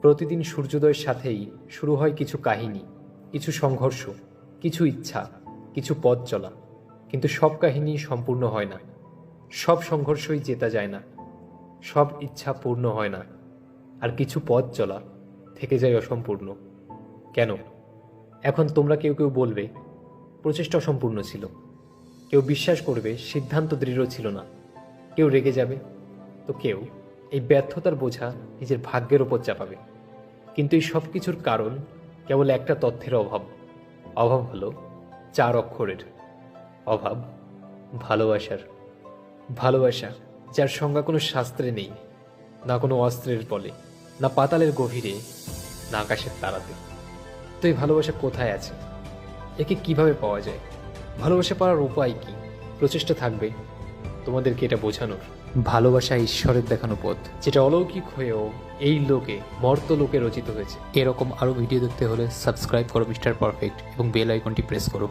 প্রতিদিন সূর্যোদয়ের সাথেই শুরু হয় কিছু কাহিনী, কিছু সংঘর্ষ, কিছু ইচ্ছা, কিছু পথ চলা। কিন্তু সব কাহিনী সম্পূর্ণ হয় না, সব সংঘর্ষই জেতা যায় না, সব ইচ্ছা পূর্ণ হয় না, আর কিছু পথ চলা থেকে যায় অসম্পূর্ণ। কেন? এখন তোমরা কেউ কেউ বলবে প্রচেষ্টা অসম্পূর্ণ ছিল, কেউ বিশ্বাস করবে সিদ্ধান্ত দৃঢ় ছিল না, কেউ রেগে যাবে, তো কেউ এই ব্যর্থতার বোঝা নিজের ভাগ্যের ওপর চাপাবে। কিন্তু এই সব কিছুর কারণ কেবল একটা তথ্যের অভাব। অভাব হলো 4 অক্ষরের অভাব, ভালোবাসার। ভালোবাসা যার সংজ্ঞা কোনো শাস্ত্রে নেই, না কোনো অস্ত্রের বলে, না পাতালের গভীরে, না আকাশের তারাতে। তো এই ভালোবাসা কোথায় আছে? একে কিভাবে পাওয়া যায়? ভালোবাসা পাওয়ার উপায় কি? প্রচেষ্টা থাকবে তোমাদেরকে এটা বোঝানোর। ভালোবাসা ঈশ্বরের দেখানো পথ, যেটা অলৌকিক হয়েও এই লোকে, মর্ত লোকে রচিত হয়েছে। এরকম আরও ভিডিও দেখতে হলে সাবস্ক্রাইব করো মিস্টার পারফেক্ট এবং বেল আইকনটি প্রেস করো।